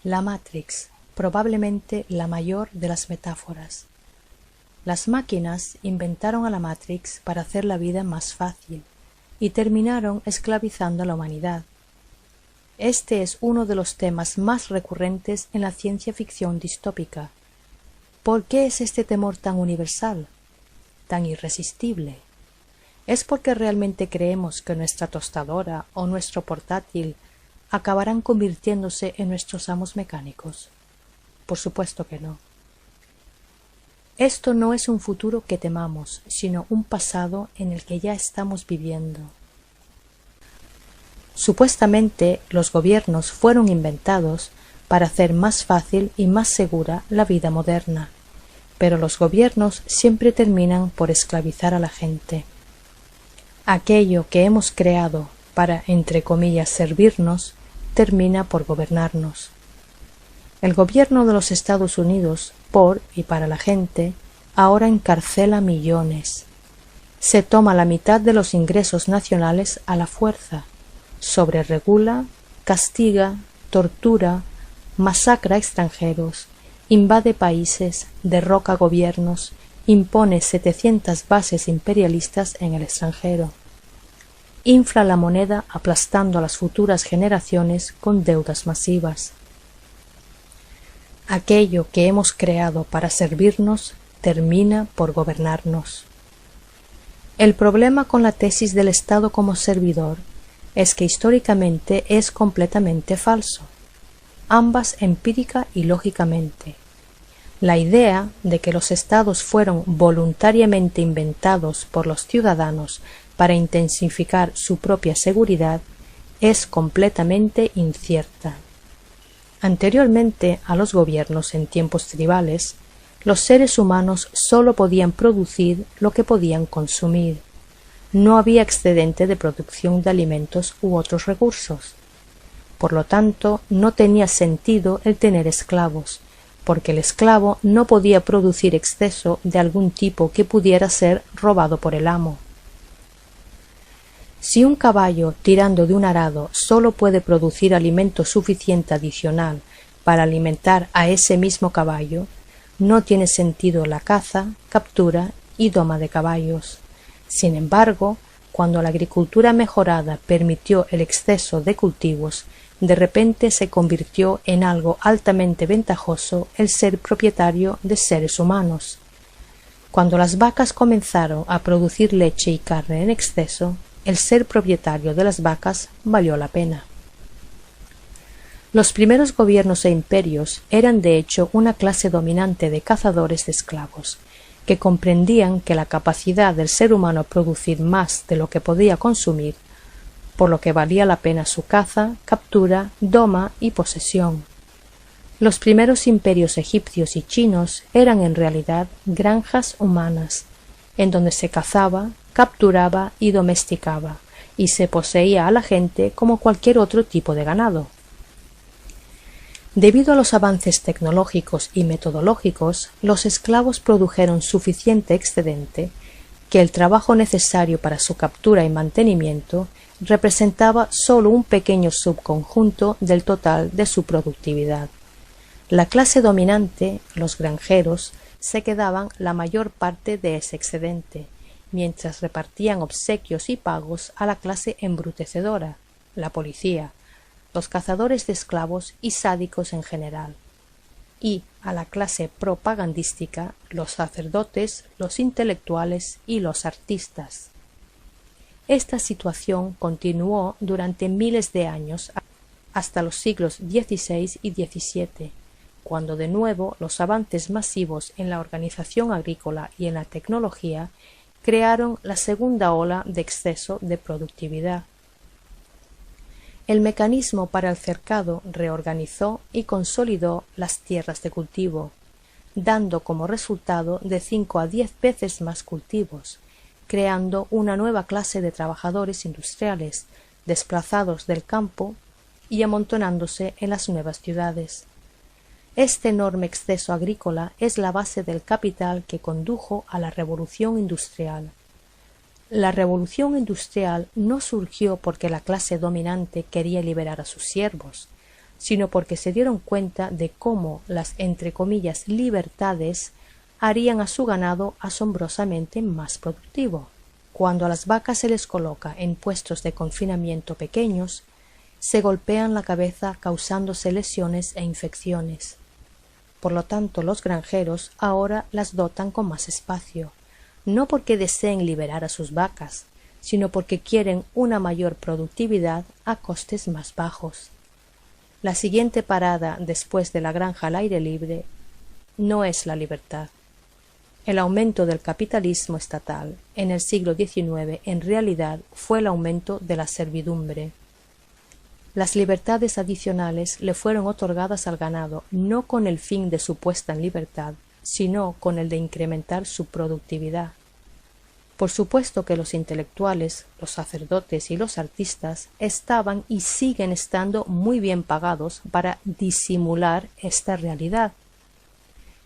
La Matrix, probablemente la mayor de las metáforas. Las máquinas inventaron a la Matrix para hacer la vida más fácil y terminaron esclavizando a la humanidad. Este es uno de los temas más recurrentes en la ciencia ficción distópica. ¿Por qué es este temor tan universal, tan irresistible? ¿Es porque realmente creemos que nuestra tostadora o nuestro portátil acabarán convirtiéndose en nuestros amos mecánicos? Por supuesto que no. Esto no es un futuro que temamos, sino un pasado en el que ya estamos viviendo. Supuestamente, los gobiernos fueron inventados para hacer más fácil y más segura la vida moderna, pero los gobiernos siempre terminan por esclavizar a la gente. Aquello que hemos creado para, entre comillas, servirnos, termina por gobernarnos. El gobierno de los Estados Unidos, por y para la gente, ahora encarcela millones. Se toma la mitad de los ingresos nacionales a la fuerza, sobreregula, castiga, tortura, masacra a extranjeros, invade países, derroca gobiernos, impone 700 bases imperialistas en el extranjero. Infla la moneda aplastando a las futuras generaciones con deudas masivas. Aquello que hemos creado para servirnos termina por gobernarnos. El problema con la tesis del Estado como servidor es que históricamente es completamente falso, ambas empírica y lógicamente. La idea de que los estados fueron voluntariamente inventados por los ciudadanos para intensificar su propia seguridad es completamente incierta. Anteriormente a los gobiernos en tiempos tribales, los seres humanos sólo podían producir lo que podían consumir. No había excedente de producción de alimentos u otros recursos. Por lo tanto, no tenía sentido el tener esclavos, porque el esclavo no podía producir exceso de algún tipo que pudiera ser robado por el amo. Si un caballo tirando de un arado solo puede producir alimento suficiente adicional para alimentar a ese mismo caballo, no tiene sentido la caza, captura y doma de caballos. Sin embargo, cuando la agricultura mejorada permitió el exceso de cultivos, de repente se convirtió en algo altamente ventajoso el ser propietario de seres humanos. Cuando las vacas comenzaron a producir leche y carne en exceso, el ser propietario de las vacas valió la pena. Los primeros gobiernos e imperios eran de hecho una clase dominante de cazadores de esclavos, que comprendían que la capacidad del ser humano a producir más de lo que podía consumir, por lo que valía la pena su caza, captura, doma y posesión. Los primeros imperios egipcios y chinos eran en realidad granjas humanas, en donde se cazaba, capturaba y domesticaba, y se poseía a la gente como cualquier otro tipo de ganado. Debido a los avances tecnológicos y metodológicos, los esclavos produjeron suficiente excedente que el trabajo necesario para su captura y mantenimiento representaba sólo un pequeño subconjunto del total de su productividad. La clase dominante, los granjeros, se quedaban la mayor parte de ese excedente, mientras repartían obsequios y pagos a la clase embrutecedora, la policía, los cazadores de esclavos y sádicos en general, y a la clase propagandística, los sacerdotes, los intelectuales y los artistas. Esta situación continuó durante miles de años hasta los siglos XVI y XVII, cuando de nuevo los avances masivos en la organización agrícola y en la tecnología crearon la segunda ola de exceso de productividad. El mecanismo para el cercado reorganizó y consolidó las tierras de cultivo, dando como resultado de 5 a 10 veces más cultivos, creando una nueva clase de trabajadores industriales, desplazados del campo y amontonándose en las nuevas ciudades. Este enorme exceso agrícola es la base del capital que condujo a la revolución industrial. La revolución industrial no surgió porque la clase dominante quería liberar a sus siervos, sino porque se dieron cuenta de cómo las entre comillas libertades harían a su ganado asombrosamente más productivo. Cuando a las vacas se les coloca en puestos de confinamiento pequeños, se golpean la cabeza causándose lesiones e infecciones. Por lo tanto, los granjeros ahora las dotan con más espacio, no porque deseen liberar a sus vacas, sino porque quieren una mayor productividad a costes más bajos. La siguiente parada después de la granja al aire libre no es la libertad. El aumento del capitalismo estatal en el siglo XIX en realidad fue el aumento de la servidumbre. Las libertades adicionales le fueron otorgadas al ganado no con el fin de su puesta en libertad, sino con el de incrementar su productividad. Por supuesto que los intelectuales, los sacerdotes y los artistas estaban y siguen estando muy bien pagados para disimular esta realidad.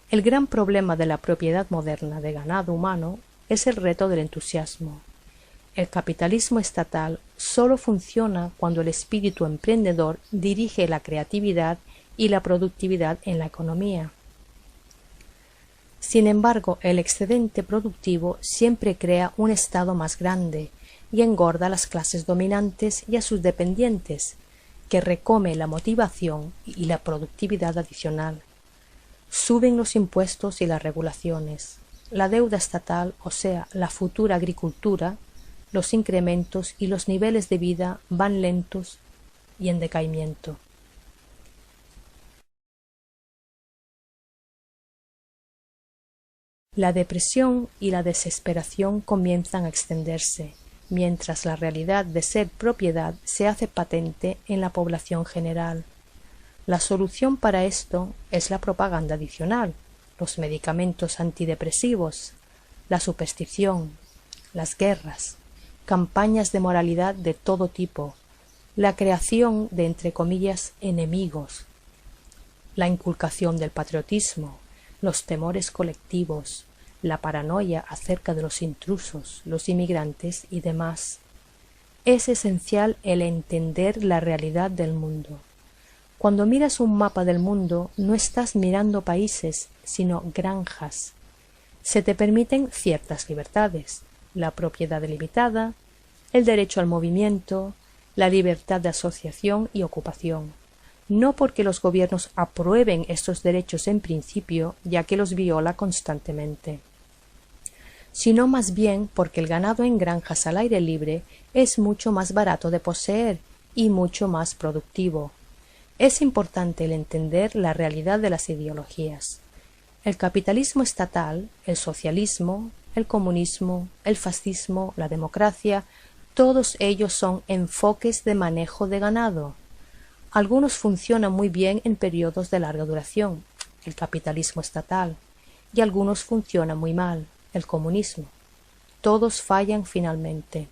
El gran problema de la propiedad moderna de ganado humano es el reto del entusiasmo. El capitalismo estatal solo funciona cuando el espíritu emprendedor dirige la creatividad y la productividad en la economía. Sin embargo, el excedente productivo siempre crea un estado más grande y engorda a las clases dominantes y a sus dependientes, que recome la motivación y la productividad adicional. Suben los impuestos y las regulaciones, la deuda estatal, o sea, la futura agricultura, los incrementos y los niveles de vida van lentos y en decaimiento. La depresión y la desesperación comienzan a extenderse, mientras la realidad de ser propiedad se hace patente en la población general. La solución para esto es la propaganda adicional, los medicamentos antidepresivos, la superstición, las guerras, campañas de moralidad de todo tipo, la creación de, entre comillas, enemigos, la inculcación del patriotismo, los temores colectivos, la paranoia acerca de los intrusos, los inmigrantes y demás. Es esencial el entender la realidad del mundo. Cuando miras un mapa del mundo, no estás mirando países, sino granjas. Se te permiten ciertas libertades, la propiedad delimitada, el derecho al movimiento, la libertad de asociación y ocupación. No porque los gobiernos aprueben estos derechos en principio, ya que los viola constantemente, sino más bien porque el ganado en granjas al aire libre es mucho más barato de poseer y mucho más productivo. Es importante el entender la realidad de las ideologías. El capitalismo estatal, el socialismo, el comunismo, el fascismo, la democracia, todos ellos son enfoques de manejo de ganado. Algunos funcionan muy bien en periodos de larga duración, el capitalismo estatal, y algunos funcionan muy mal, el comunismo. Todos fallan finalmente,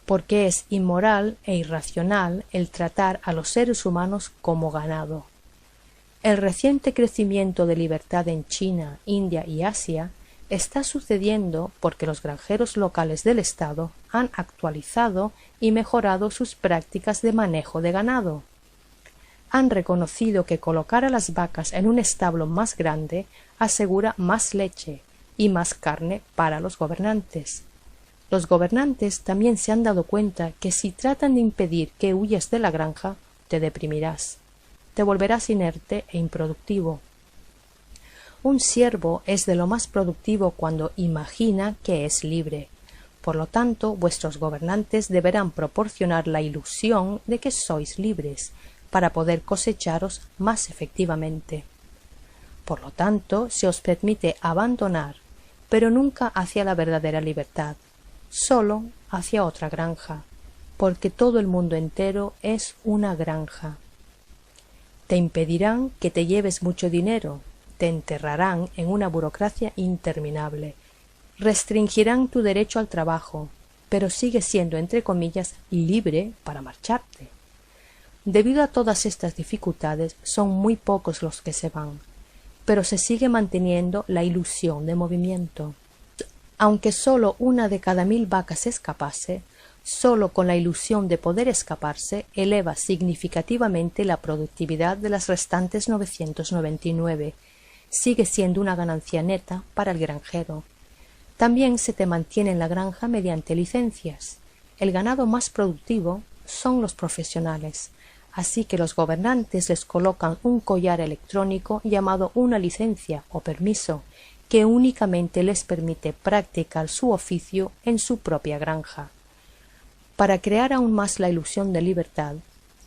porque es inmoral e irracional el tratar a los seres humanos como ganado. El reciente crecimiento de libertad en China, India y Asia está sucediendo porque los granjeros locales del Estado han actualizado y mejorado sus prácticas de manejo de ganado. Han reconocido que colocar a las vacas en un establo más grande asegura más leche y más carne para los gobernantes. Los gobernantes también se han dado cuenta que si tratan de impedir que huyas de la granja, te deprimirás, te volverás inerte e improductivo. Un siervo es de lo más productivo cuando imagina que es libre. Por lo tanto, vuestros gobernantes deberán proporcionar la ilusión de que sois libres, para poder cosecharos más efectivamente. Por lo tanto, se os permite abandonar, pero nunca hacia la verdadera libertad, solo hacia otra granja, porque todo el mundo entero es una granja. Te impedirán que te lleves mucho dinero, te enterrarán en una burocracia interminable, restringirán tu derecho al trabajo, pero sigues siendo, entre comillas, libre para marcharte. Debido a todas estas dificultades, son muy pocos los que se van, pero se sigue manteniendo la ilusión de movimiento. Aunque solo 1 de cada 1000 vacas escapase, solo con la ilusión de poder escaparse, eleva significativamente la productividad de las restantes 999. Sigue siendo una ganancia neta para el granjero. También se te mantiene en la granja mediante licencias. El ganado más productivo son los profesionales, así que los gobernantes les colocan un collar electrónico llamado una licencia o permiso, que únicamente les permite practicar su oficio en su propia granja. Para crear aún más la ilusión de libertad,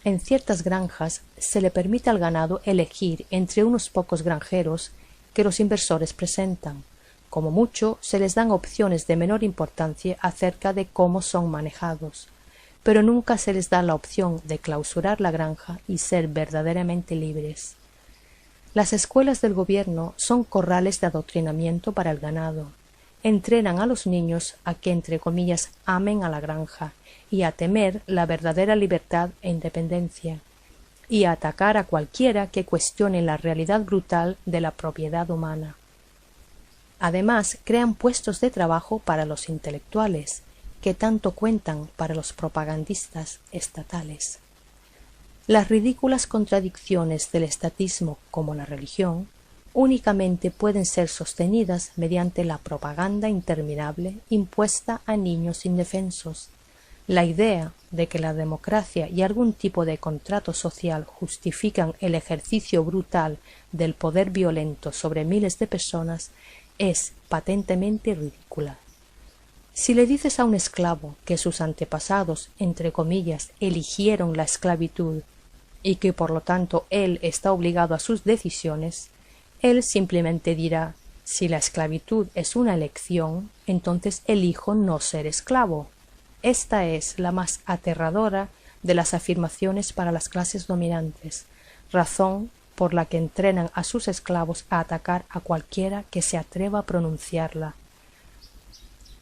en ciertas granjas se le permite al ganado elegir entre unos pocos granjeros que los inversores presentan. Como mucho, se les dan opciones de menor importancia acerca de cómo son manejados, pero nunca se les da la opción de clausurar la granja y ser verdaderamente libres. Las escuelas del gobierno son corrales de adoctrinamiento para el ganado. Entrenan a los niños a que, entre comillas, amen a la granja y a temer la verdadera libertad e independencia, y a atacar a cualquiera que cuestione la realidad brutal de la propiedad humana. Además, crean puestos de trabajo para los intelectuales, que tanto cuentan para los propagandistas estatales. Las ridículas contradicciones del estatismo, como la religión, únicamente pueden ser sostenidas mediante la propaganda interminable impuesta a niños indefensos. La idea de que la democracia y algún tipo de contrato social justifican el ejercicio brutal del poder violento sobre miles de personas es patentemente ridícula. Si le dices a un esclavo que sus antepasados, entre comillas, eligieron la esclavitud y que por lo tanto él está obligado a sus decisiones, él simplemente dirá: si la esclavitud es una elección, entonces elijo no ser esclavo. Esta es la más aterradora de las afirmaciones para las clases dominantes, razón por la que entrenan a sus esclavos a atacar a cualquiera que se atreva a pronunciarla.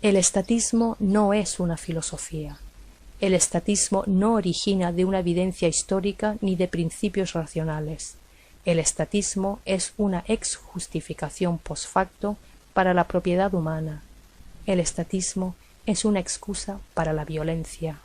El estatismo no es una filosofía. El estatismo no origina de una evidencia histórica ni de principios racionales. El estatismo es una ex-justificación post facto para la propiedad humana. El estatismo es una excusa para la violencia.